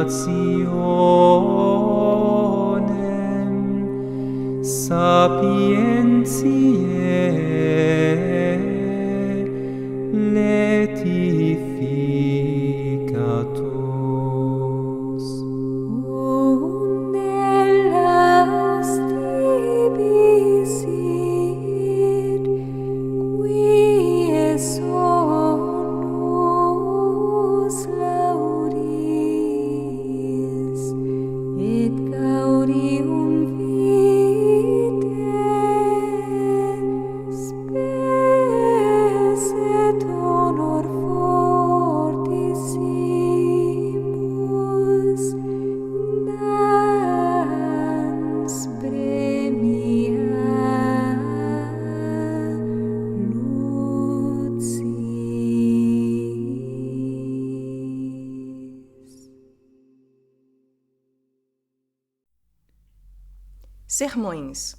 nationem sapientiae letificatus. Sermões,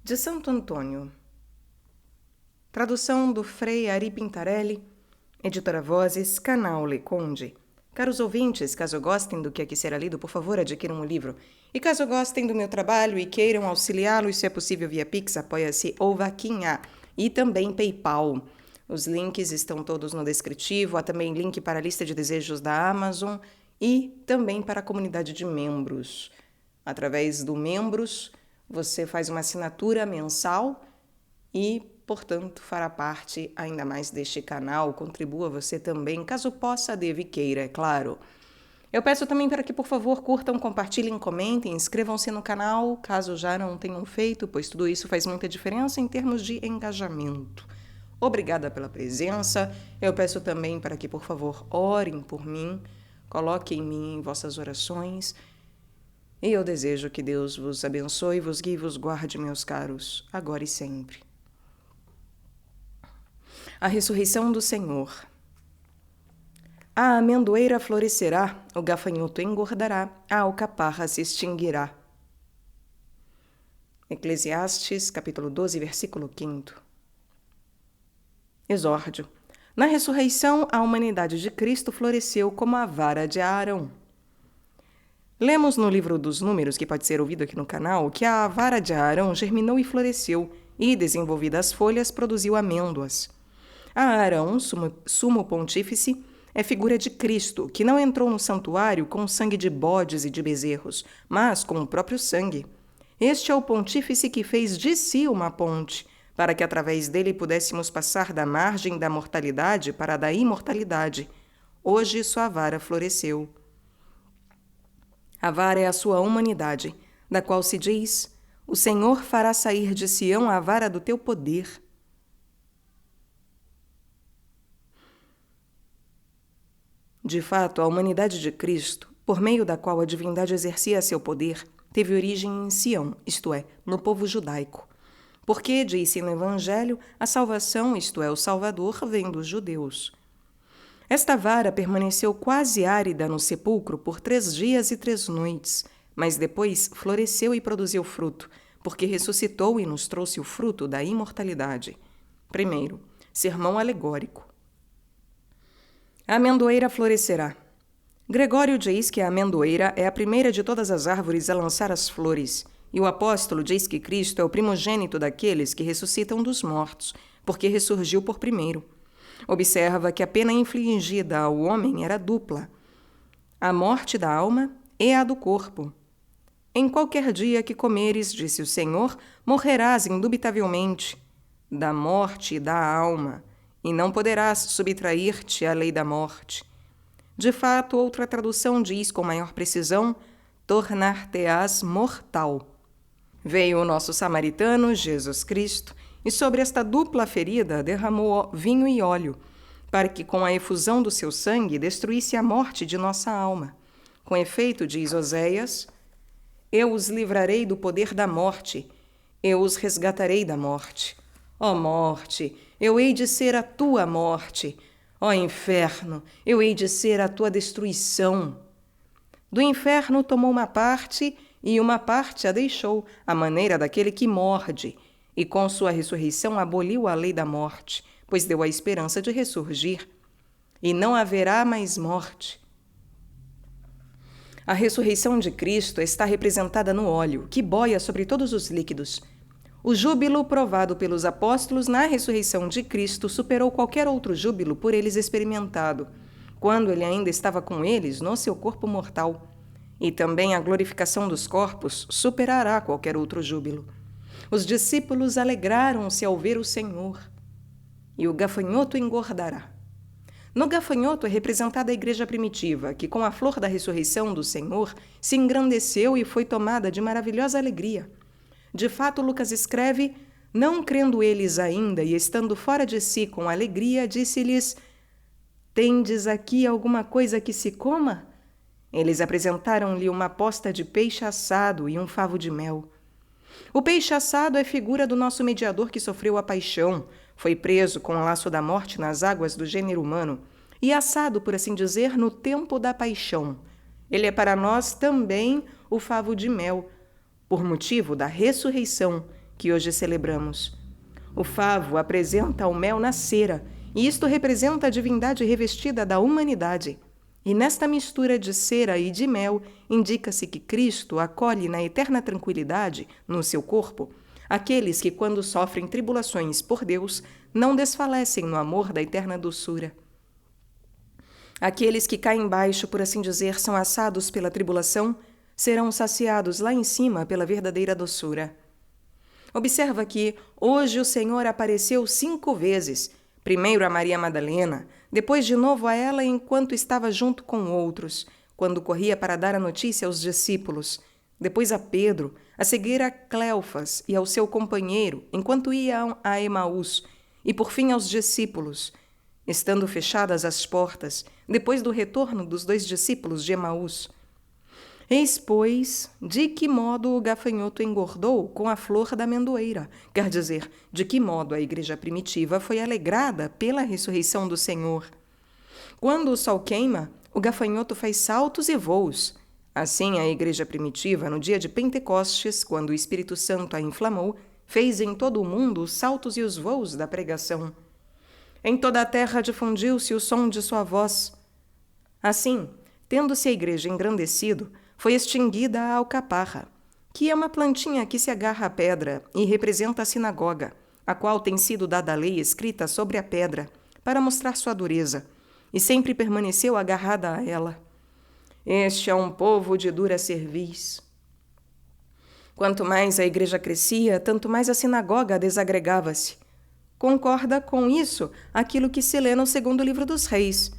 de Santo Antônio. Tradução do Frei Ari Pintarelli, editora Vozes, canal Le Conde. Caros ouvintes, caso gostem do que aqui será lido, por favor, adquiram o livro. E caso gostem do meu trabalho e queiram auxiliá-lo, se é possível via Pix, Apoia-se ou Vaquinha, e também PayPal. Os links estão todos no descritivo, há também link para a lista de desejos da Amazon e também para a comunidade de membros. Através do Membros, você faz uma assinatura mensal e, portanto, fará parte ainda mais deste canal. Contribua você também, caso possa, deva e queira, é claro. Eu peço também para que, por favor, curtam, compartilhem, comentem, inscrevam-se no canal, caso já não tenham feito, pois tudo isso faz muita diferença em termos de engajamento. Obrigada pela presença. Eu peço também para que, por favor, orem por mim, coloquem em vossas orações. E eu desejo que Deus vos abençoe, vos guie e vos guarde, meus caros, agora e sempre. A ressurreição do Senhor. A amendoeira florescerá, o gafanhoto engordará, a alcaparra se extinguirá. Eclesiastes, capítulo 12, versículo 5. Exórdio. Na ressurreição, a humanidade de Cristo floresceu como a vara de Arão. Lemos no livro dos Números, que pode ser ouvido aqui no canal, que a vara de Arão germinou e floresceu, e, desenvolvidas as folhas, produziu amêndoas. A Arão, sumo pontífice, é figura de Cristo, que não entrou no santuário com sangue de bodes e de bezerros, mas com o próprio sangue. Este é o pontífice que fez de si uma ponte, para que através dele pudéssemos passar da margem da mortalidade para a da imortalidade. Hoje sua vara floresceu. A vara é a sua humanidade, da qual se diz: o Senhor fará sair de Sião a vara do teu poder. De fato, a humanidade de Cristo, por meio da qual a divindade exercia seu poder, teve origem em Sião, isto é, no povo judaico. Porque, diz-se no Evangelho, a salvação, isto é, o Salvador, vem dos judeus. Esta vara permaneceu quase árida no sepulcro por 3 dias e 3 noites, mas depois floresceu e produziu fruto, porque ressuscitou e nos trouxe o fruto da imortalidade. Primeiro, sermão alegórico. A amendoeira florescerá. Gregório diz que a amendoeira é a primeira de todas as árvores a lançar as flores, e o apóstolo diz que Cristo é o primogênito daqueles que ressuscitam dos mortos, porque ressurgiu por primeiro. Observa que a pena infligida ao homem era dupla: a morte da alma e a do corpo. Em qualquer dia que comeres, disse o Senhor, morrerás indubitavelmente da morte e da alma, e não poderás subtrair-te à lei da morte. De fato, outra tradução diz com maior precisão: tornar-te-ás mortal. Veio o nosso samaritano, Jesus Cristo, e sobre esta dupla ferida derramou vinho e óleo, para que com a efusão do seu sangue destruísse a morte de nossa alma. Com efeito, diz Oséias: eu os livrarei do poder da morte, eu os resgatarei da morte. Ó morte, eu hei de ser a tua morte. Ó inferno, eu hei de ser a tua destruição. Do inferno tomou uma parte, e uma parte a deixou, à maneira daquele que morde, e com sua ressurreição aboliu a lei da morte, pois deu a esperança de ressurgir. E não haverá mais morte. A ressurreição de Cristo está representada no óleo, que boia sobre todos os líquidos. O júbilo provado pelos apóstolos na ressurreição de Cristo superou qualquer outro júbilo por eles experimentado, quando ele ainda estava com eles no seu corpo mortal. E também a glorificação dos corpos superará qualquer outro júbilo. Os discípulos alegraram-se ao ver o Senhor. E o gafanhoto engordará. No gafanhoto é representada a igreja primitiva, que com a flor da ressurreição do Senhor se engrandeceu e foi tomada de maravilhosa alegria. De fato, Lucas escreve: não crendo eles ainda e estando fora de si com alegria, disse-lhes: tendes aqui alguma coisa que se coma? Eles apresentaram-lhe uma posta de peixe assado e um favo de mel. O peixe assado é figura do nosso mediador que sofreu a paixão, foi preso com o laço da morte nas águas do gênero humano e assado, por assim dizer, no tempo da paixão. Ele é para nós também o favo de mel, por motivo da ressurreição que hoje celebramos. O favo apresenta o mel na cera, e isto representa a divindade revestida da humanidade. E nesta mistura de cera e de mel, indica-se que Cristo acolhe na eterna tranquilidade, no seu corpo, aqueles que, quando sofrem tribulações por Deus, não desfalecem no amor da eterna doçura. Aqueles que caem baixo, por assim dizer, são assados pela tribulação, serão saciados lá em cima pela verdadeira doçura. Observa que hoje o Senhor apareceu 5 vezes, primeiro a Maria Madalena, depois de novo a ela enquanto estava junto com outros, quando corria para dar a notícia aos discípulos, depois a Pedro, a seguir a Cleofas e ao seu companheiro, enquanto iam a Emaús, e por fim aos discípulos, estando fechadas as portas, depois do retorno dos 2 discípulos de Emaús. Eis, pois, de que modo o gafanhoto engordou com a flor da amendoeira, quer dizer, de que modo a igreja primitiva foi alegrada pela ressurreição do Senhor. Quando o sol queima, o gafanhoto faz saltos e voos. Assim, a igreja primitiva, no dia de Pentecostes, quando o Espírito Santo a inflamou, fez em todo o mundo os saltos e os voos da pregação. Em toda a terra difundiu-se o som de sua voz. Assim, tendo-se a igreja engrandecido, foi extinguida a alcaparra, que é uma plantinha que se agarra à pedra e representa a sinagoga, a qual tem sido dada a lei escrita sobre a pedra, para mostrar sua dureza, e sempre permaneceu agarrada a ela. Este é um povo de dura cerviz. Quanto mais a igreja crescia, tanto mais a sinagoga desagregava-se. Concorda com isso aquilo que se lê no 2º livro dos Reis.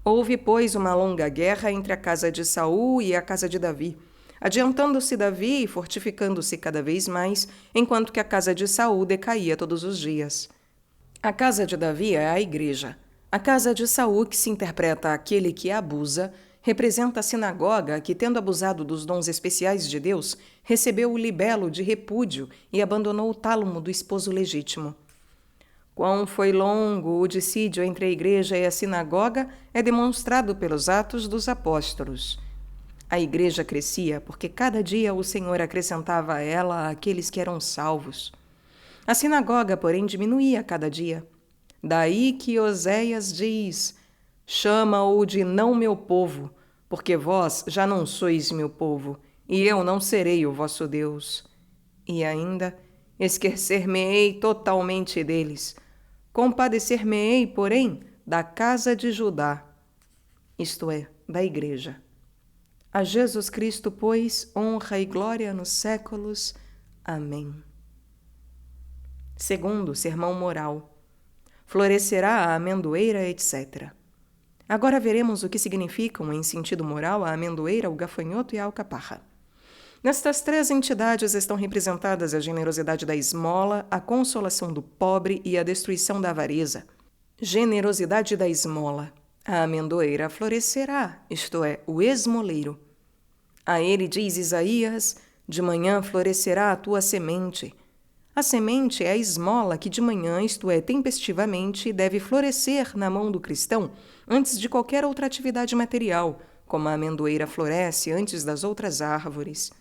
Houve, pois, uma longa guerra entre a casa de Saul e a casa de Davi, adiantando-se Davi e fortificando-se cada vez mais, enquanto que a casa de Saul decaía todos os dias. A casa de Davi é a igreja. A casa de Saul, que se interpreta aquele que abusa, representa a sinagoga que, tendo abusado dos dons especiais de Deus, recebeu o libelo de repúdio e abandonou o tálamo do esposo legítimo. Quão foi longo o dissídio entre a igreja e a sinagoga é demonstrado pelos Atos dos Apóstolos. A igreja crescia porque cada dia o Senhor acrescentava a ela aqueles que eram salvos. A sinagoga, porém, diminuía cada dia. Daí que Oséias diz: chama-o de não meu povo, porque vós já não sois meu povo, e eu não serei o vosso Deus. E ainda, esquecer-me-ei totalmente deles. Compadecer-me-ei, porém, da casa de Judá, isto é, da igreja. A Jesus Cristo, pois, honra e glória nos séculos. Amém. Segundo, sermão moral. Florescerá a amendoeira, etc. Agora veremos o que significam, em sentido moral, a amendoeira, o gafanhoto e a alcaparra. Nestas 3 entidades estão representadas a generosidade da esmola, a consolação do pobre e a destruição da avareza. Generosidade da esmola. A amendoeira florescerá, isto é, o esmoleiro. A ele diz Isaías: de manhã florescerá a tua semente. A semente é a esmola que de manhã, isto é, tempestivamente, deve florescer na mão do cristão antes de qualquer outra atividade material, como a amendoeira floresce antes das outras árvores.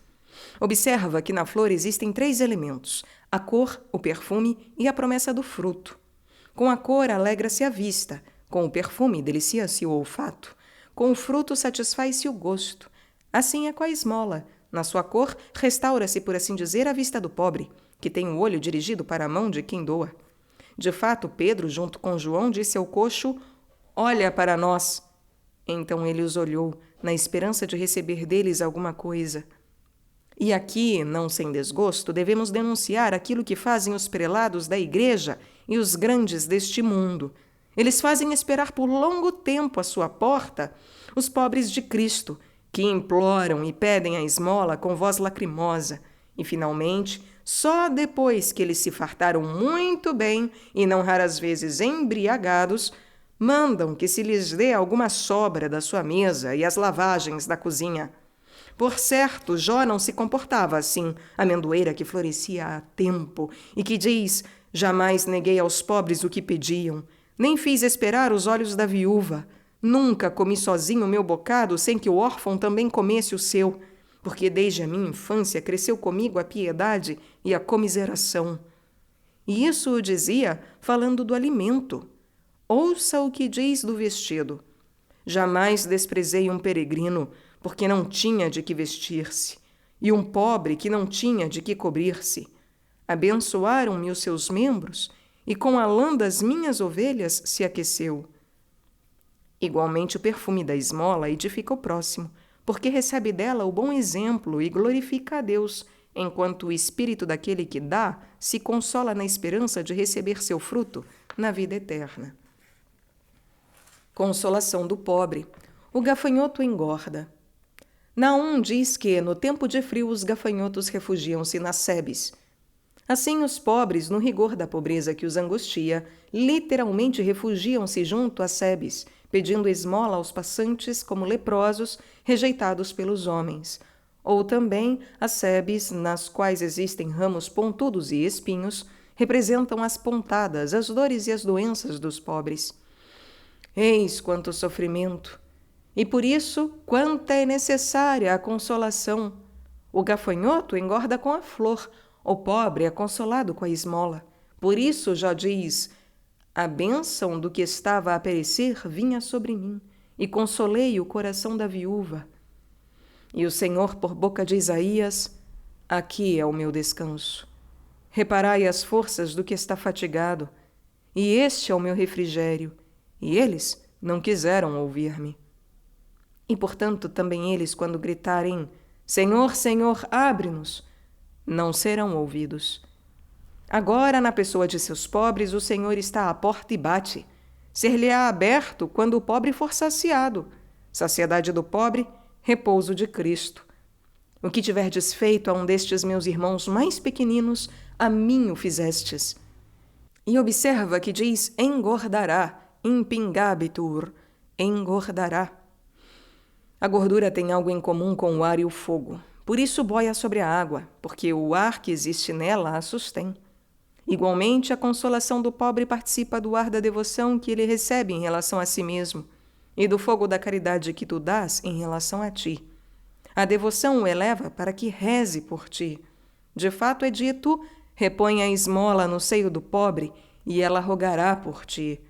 Observa que na flor existem 3 elementos: a cor, o perfume e a promessa do fruto. Com a cor alegra-se a vista, com o perfume delicia-se o olfato, com o fruto satisfaz-se o gosto. Assim é com a esmola. Na sua cor, restaura-se, por assim dizer, a vista do pobre, que tem o olho dirigido para a mão de quem doa. De fato, Pedro, junto com João, disse ao coxo: "Olha para nós." Então ele os olhou, na esperança de receber deles alguma coisa. E aqui, não sem desgosto, devemos denunciar aquilo que fazem os prelados da igreja e os grandes deste mundo. Eles fazem esperar por longo tempo à sua porta os pobres de Cristo, que imploram e pedem a esmola com voz lacrimosa, e finalmente, só depois que eles se fartaram muito bem e não raras vezes embriagados, mandam que se lhes dê alguma sobra da sua mesa e as lavagens da cozinha. Por certo, Jó não se comportava assim, amendoeira que florescia a tempo e que diz: "Jamais neguei aos pobres o que pediam, nem fiz esperar os olhos da viúva. Nunca comi sozinho o meu bocado sem que o órfão também comesse o seu, porque desde a minha infância cresceu comigo a piedade e a comiseração." E isso o dizia falando do alimento. Ouça o que diz do vestido: "Jamais desprezei um peregrino, porque não tinha de que vestir-se, e um pobre que não tinha de que cobrir-se. Abençoaram-me os seus membros, e com a lã das minhas ovelhas se aqueceu." Igualmente o perfume da esmola edifica o próximo, porque recebe dela o bom exemplo e glorifica a Deus, enquanto o espírito daquele que dá se consola na esperança de receber seu fruto na vida eterna. Consolação do pobre. O gafanhoto engorda. Naum diz que, no tempo de frio, os gafanhotos refugiam-se nas sebes. Assim, os pobres, no rigor da pobreza que os angustia, literalmente refugiam-se junto às sebes, pedindo esmola aos passantes como leprosos, rejeitados pelos homens. Ou também as sebes, nas quais existem ramos pontudos e espinhos, representam as pontadas, as dores e as doenças dos pobres. Eis quanto sofrimento! E por isso, quanta é necessária a consolação. O gafanhoto engorda com a flor, o pobre é consolado com a esmola. Por isso já diz: "A bênção do que estava a perecer vinha sobre mim, e consolei o coração da viúva." E o Senhor, por boca de Isaías: "Aqui é o meu descanso. Reparai as forças do que está fatigado, e este é o meu refrigério." E eles não quiseram ouvir-me. E, portanto, também eles, quando gritarem: "Senhor, Senhor, abre-nos", não serão ouvidos. Agora, na pessoa de seus pobres, o Senhor está à porta e bate. Ser-lhe-á aberto quando o pobre for saciado. Saciedade do pobre, repouso de Cristo. O que tiverdes feito a um destes meus irmãos mais pequeninos, a mim o fizestes. E observa que diz engordará, impingabitur, engordará. A gordura tem algo em comum com o ar e o fogo. Por isso boia sobre a água, porque o ar que existe nela a sustém. Igualmente, a consolação do pobre participa do ar da devoção que ele recebe em relação a si mesmo e do fogo da caridade que tu dás em relação a ti. A devoção o eleva para que reze por ti. De fato é dito: "Repõe a esmola no seio do pobre e ela rogará por ti",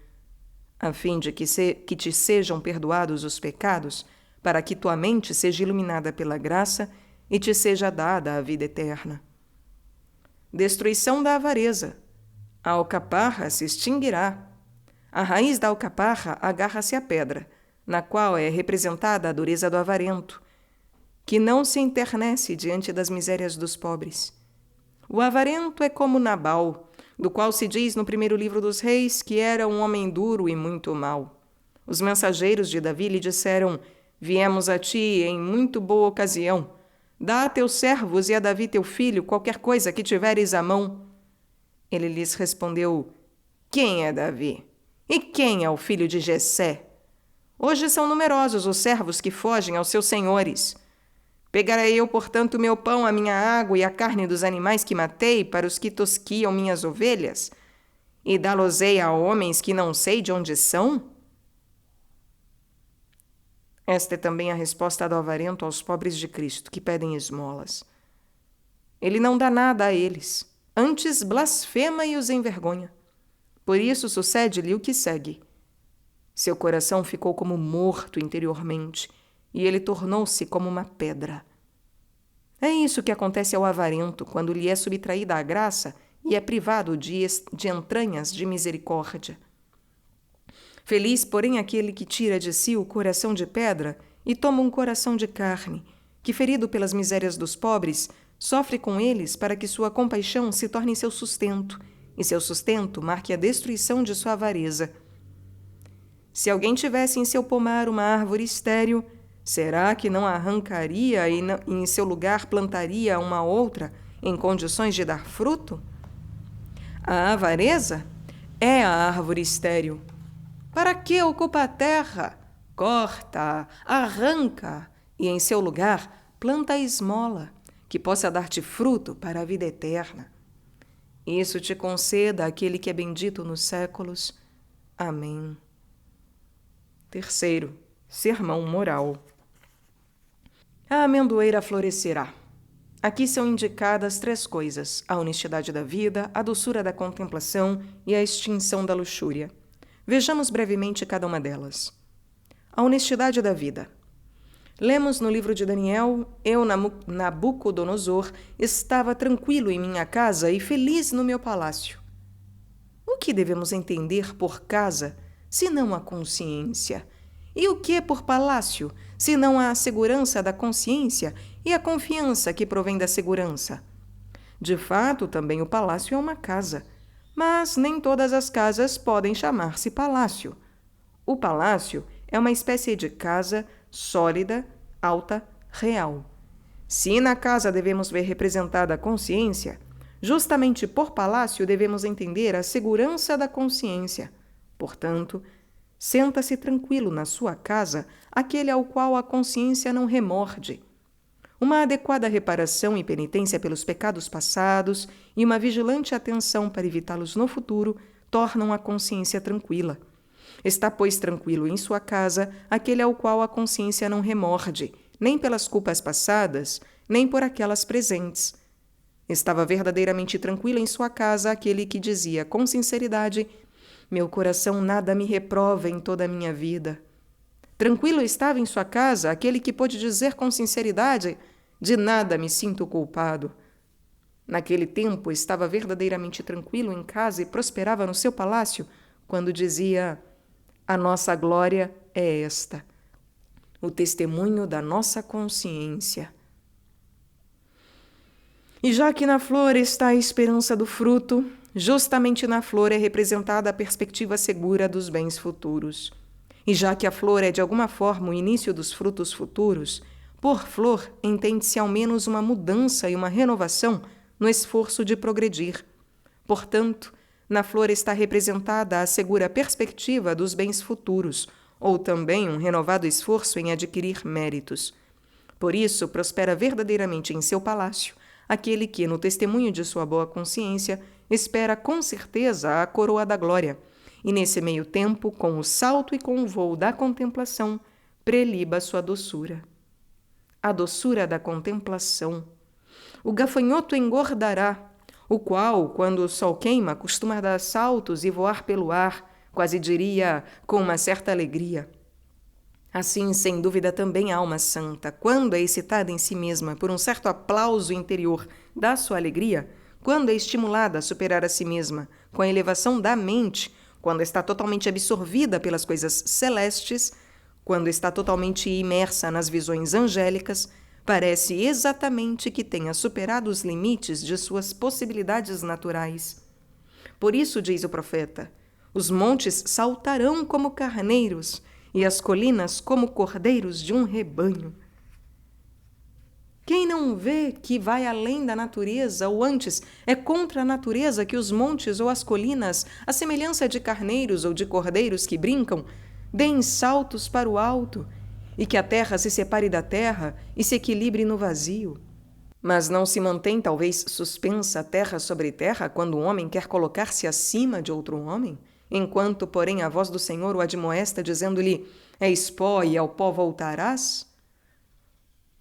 a fim de que te sejam perdoados os pecados, para que tua mente seja iluminada pela graça e te seja dada a vida eterna. Destruição da avareza. A alcaparra se extinguirá. A raiz da alcaparra agarra-se à pedra, na qual é representada a dureza do avarento, que não se enternece diante das misérias dos pobres. O avarento é como Nabal, do qual se diz no primeiro livro dos Reis que era um homem duro e muito mau. Os mensageiros de Davi lhe disseram: "Viemos a ti em muito boa ocasião. Dá a teus servos e a Davi teu filho qualquer coisa que tiveres à mão." Ele lhes respondeu: "Quem é Davi? E quem é o filho de Jessé? Hoje são numerosos os servos que fogem aos seus senhores. Pegarei eu, portanto, meu pão, a minha água e a carne dos animais que matei para os que tosquiam minhas ovelhas? E dá-los-ei a homens que não sei de onde são?" Esta é também a resposta do avarento aos pobres de Cristo, que pedem esmolas. Ele não dá nada a eles, antes blasfema e os envergonha. Por isso sucede-lhe o que segue. Seu coração ficou como morto interiormente, e ele tornou-se como uma pedra. É isso que acontece ao avarento quando lhe é subtraída a graça e é privado de entranhas de misericórdia. Feliz, porém, aquele que tira de si o coração de pedra e toma um coração de carne, que, ferido pelas misérias dos pobres, sofre com eles para que sua compaixão se torne seu sustento, e seu sustento marque a destruição de sua avareza. Se alguém tivesse em seu pomar uma árvore estéril, será que não a arrancaria e em seu lugar plantaria uma outra em condições de dar fruto? A avareza é a árvore estéril. Para que ocupa a terra? Corta, arranca e em seu lugar planta a esmola, que possa dar-te fruto para a vida eterna. Isso te conceda aquele que é bendito nos séculos. Amém. Terceiro, sermão moral. A amendoeira florescerá. Aqui são indicadas 3 coisas: a honestidade da vida, a doçura da contemplação e a extinção da luxúria. Vejamos brevemente cada uma delas. A honestidade da vida. Lemos no livro de Daniel: eu, Nabucodonosor, estava tranquilo em minha casa e feliz no meu palácio. O que devemos entender por casa, senão a consciência? E o que por palácio, senão a segurança da consciência e a confiança que provém da segurança? De fato, também o palácio é uma casa, mas nem todas as casas podem chamar-se palácio. O palácio é uma espécie de casa sólida, alta, real. Se na casa devemos ver representada a consciência, justamente por palácio devemos entender a segurança da consciência. Portanto, senta-se tranquilo na sua casa aquele ao qual a consciência não remorde. Uma adequada reparação e penitência pelos pecados passados e uma vigilante atenção para evitá-los no futuro tornam a consciência tranquila. Está, pois, tranquilo em sua casa aquele ao qual a consciência não remorde, nem pelas culpas passadas, nem por aquelas presentes. Estava verdadeiramente tranquilo em sua casa aquele que dizia com sinceridade: meu coração nada me reprova em toda a minha vida. Tranquilo estava em sua casa aquele que pôde dizer com sinceridade: de nada me sinto culpado. Naquele tempo estava verdadeiramente tranquilo em casa e prosperava no seu palácio quando dizia: a nossa glória é esta, o testemunho da nossa consciência. E já que na flor está a esperança do fruto, justamente na flor é representada a perspectiva segura dos bens futuros. E já que a flor é de alguma forma o início dos frutos futuros, por flor entende-se ao menos uma mudança e uma renovação no esforço de progredir. Portanto, na flor está representada a segura perspectiva dos bens futuros, ou também um renovado esforço em adquirir méritos. Por isso, prospera verdadeiramente em seu palácio aquele que, no testemunho de sua boa consciência, espera com certeza a coroa da glória, e nesse meio tempo, com o salto e com o voo da contemplação, preliba sua doçura. A doçura da contemplação. O gafanhoto engordará, o qual, quando o sol queima, costuma dar saltos e voar pelo ar, quase diria, com uma certa alegria. Assim, sem dúvida, também a alma santa, quando é excitada em si mesma por um certo aplauso interior da sua alegria, quando é estimulada a superar a si mesma com a elevação da mente, quando está totalmente absorvida pelas coisas celestes, quando está totalmente imersa nas visões angélicas, parece exatamente que tenha superado os limites de suas possibilidades naturais. Por isso, diz o profeta, os montes saltarão como carneiros e as colinas como cordeiros de um rebanho. Quem não vê que vai além da natureza, ou antes, é contra a natureza que os montes ou as colinas, à semelhança de carneiros ou de cordeiros que brincam, deem saltos para o alto, e que a terra se separe da terra e se equilibre no vazio? Mas não se mantém, talvez, suspensa terra sobre terra quando um homem quer colocar-se acima de outro homem? Enquanto, porém, a voz do Senhor o admoesta, dizendo-lhe: és pó e ao pó voltarás?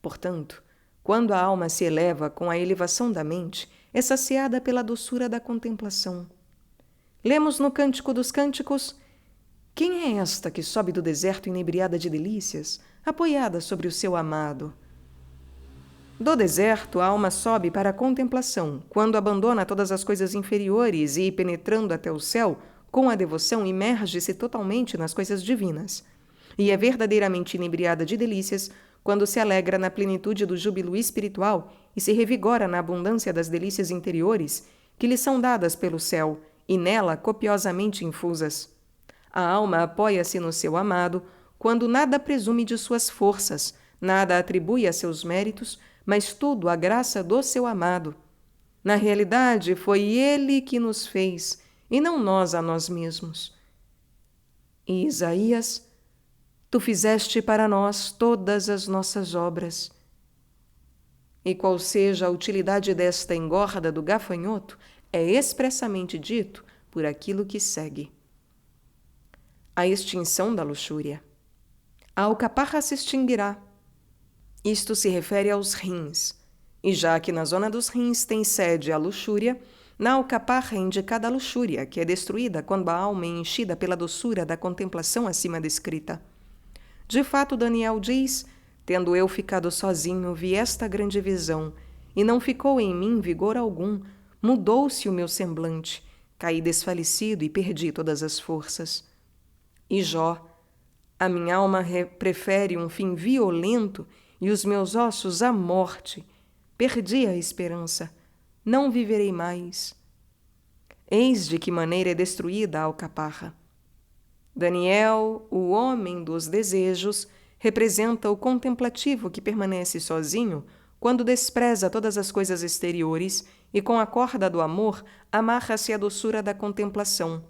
Portanto, quando a alma se eleva com a elevação da mente, é saciada pela doçura da contemplação. Lemos no Cântico dos Cânticos: quem é esta que sobe do deserto inebriada de delícias, apoiada sobre o seu amado. Do deserto, a alma sobe para a contemplação, quando abandona todas as coisas inferiores e, penetrando até o céu, com a devoção imerge-se totalmente nas coisas divinas. E é verdadeiramente inebriada de delícias quando se alegra na plenitude do júbilo espiritual e se revigora na abundância das delícias interiores que lhe são dadas pelo céu e nela copiosamente infusas. A alma apoia-se no seu amado quando nada presume de suas forças, nada atribui a seus méritos, mas tudo à graça do seu amado. Na realidade, foi ele que nos fez, e não nós a nós mesmos. E Isaías, tu fizeste para nós todas as nossas obras. E qual seja a utilidade desta engorda do gafanhoto, é expressamente dito por aquilo que segue. A extinção da luxúria. A alcaparra se extinguirá. Isto se refere aos rins, e já que na zona dos rins tem sede a luxúria, na alcaparra é indicada a luxúria, que é destruída quando a alma é enchida pela doçura da contemplação acima descrita. De fato, Daniel diz, tendo eu ficado sozinho, vi esta grande visão, e não ficou em mim vigor algum, mudou-se o meu semblante, caí desfalecido e perdi todas as forças. E Jó, a minha alma prefere um fim violento e os meus ossos a morte. Perdi a esperança, não viverei mais. Eis de que maneira é destruída a alcaparra. Daniel, o homem dos desejos, representa o contemplativo que permanece sozinho quando despreza todas as coisas exteriores e com a corda do amor amarra-se à doçura da contemplação.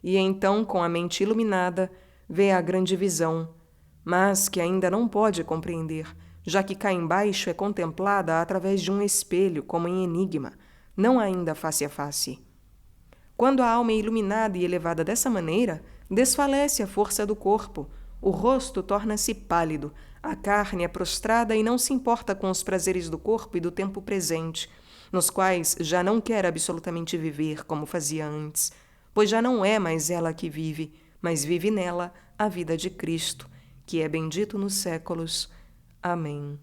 E então, com a mente iluminada, vê a grande visão, mas que ainda não pode compreender, já que cá embaixo é contemplada através de um espelho, como em enigma, não ainda face a face. Quando a alma é iluminada e elevada dessa maneira, desfalece a força do corpo, o rosto torna-se pálido, a carne é prostrada e não se importa com os prazeres do corpo e do tempo presente, nos quais já não quer absolutamente viver como fazia antes, pois já não é mais ela que vive, mas vive nela a vida de Cristo, que é bendito nos séculos. Amém.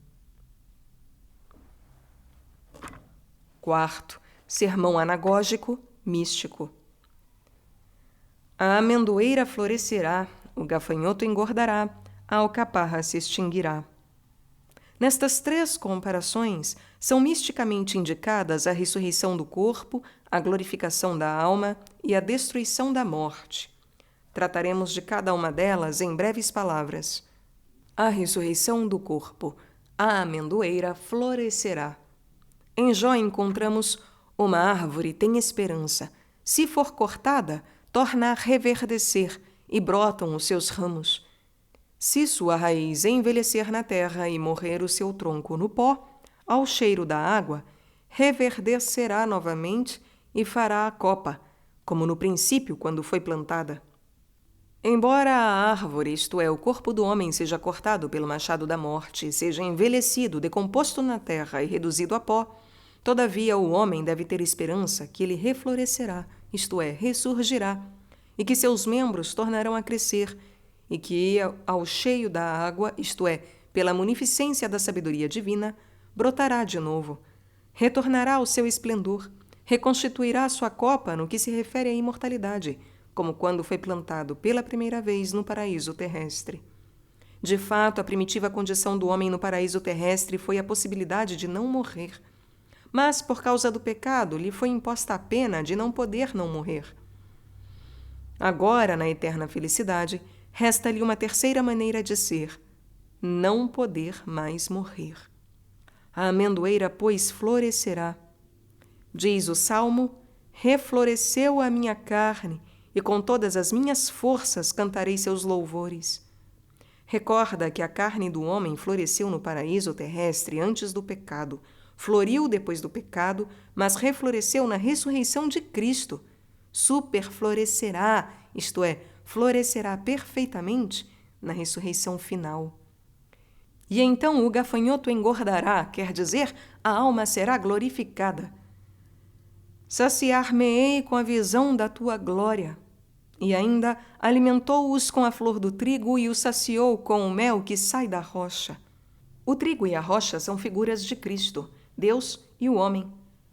Quarto, sermão anagógico, místico. A amendoeira florescerá, o gafanhoto engordará, a alcaparra se extinguirá. Nestas três comparações, são misticamente indicadas a ressurreição do corpo, a glorificação da alma e a destruição da morte. Trataremos de cada uma delas em breves palavras. A ressurreição do corpo. A amendoeira florescerá. Em Jó encontramos: uma árvore tem esperança. Se for cortada, torna a reverdecer e brotam os seus ramos. Se sua raiz envelhecer na terra e morrer o seu tronco no pó, ao cheiro da água, reverdecerá novamente e fará a copa, como no princípio quando foi plantada. Embora a árvore, isto é, o corpo do homem, seja cortado pelo machado da morte, seja envelhecido, decomposto na terra e reduzido a pó, todavia o homem deve ter esperança que ele reflorescerá, isto é, ressurgirá, e que seus membros tornarão a crescer, e que, ao cheio da água, isto é, pela munificência da sabedoria divina, brotará de novo, retornará ao seu esplendor, reconstituirá sua copa no que se refere à imortalidade, como quando foi plantado pela primeira vez no paraíso terrestre. De fato, a primitiva condição do homem no paraíso terrestre foi a possibilidade de não morrer. Mas, por causa do pecado, lhe foi imposta a pena de não poder não morrer. Agora, na eterna felicidade, resta-lhe uma terceira maneira de ser: não poder mais morrer. A amendoeira, pois, florescerá. Diz o Salmo: refloresceu a minha carne, e com todas as minhas forças cantarei seus louvores. Recorda que a carne do homem floresceu no paraíso terrestre antes do pecado, floriu depois do pecado, mas refloresceu na ressurreição de Cristo. Superflorescerá, isto é, florescerá perfeitamente na ressurreição final. E então o gafanhoto engordará, quer dizer, a alma será glorificada. Saciar-me-ei com a visão da tua glória. E ainda alimentou-os com a flor do trigo e os saciou com o mel que sai da rocha. O trigo e a rocha são figuras de Cristo, Deus e o homem.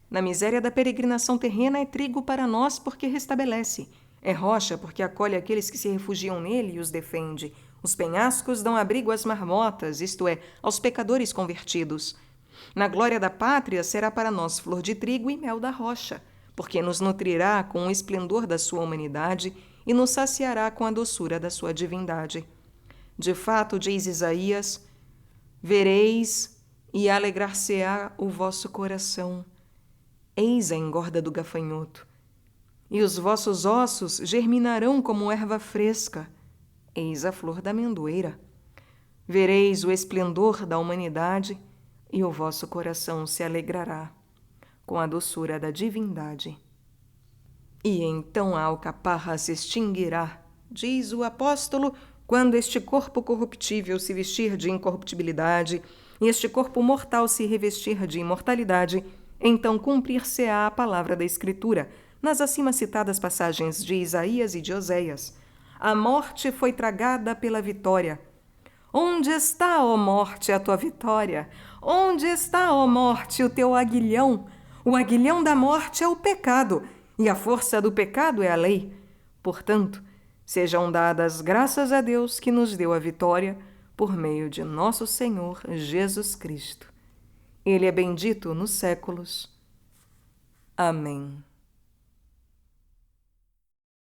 Na miséria da peregrinação terrena é trigo para nós porque restabelece. É rocha porque acolhe aqueles que se refugiam nele e os defende. Os penhascos dão abrigo às marmotas, isto é, aos pecadores convertidos. Na glória da pátria será para nós flor de trigo e mel da rocha, porque nos nutrirá com o esplendor da sua humanidade e nos saciará com a doçura da sua divindade. De fato, diz Isaías, vereis e alegrar-se-á o vosso coração. Eis a engorda do gafanhoto. E os vossos ossos germinarão como erva fresca. Eis a flor da amendoeira. Vereis o esplendor da humanidade e o vosso coração se alegrará com a doçura da divindade. E então a alcaparra se extinguirá, diz o apóstolo, quando este corpo corruptível se vestir de incorruptibilidade e este corpo mortal se revestir de imortalidade, então cumprir-se-á a palavra da Escritura, nas acima citadas passagens de Isaías e de Oséias. A morte foi tragada pela vitória. Onde está, ó morte, a tua vitória? Onde está, ó morte, o teu aguilhão? O aguilhão da morte é o pecado, e a força do pecado é a lei. Portanto, sejam dadas graças a Deus que nos deu a vitória por meio de nosso Senhor Jesus Cristo. Ele é bendito nos séculos. Amém.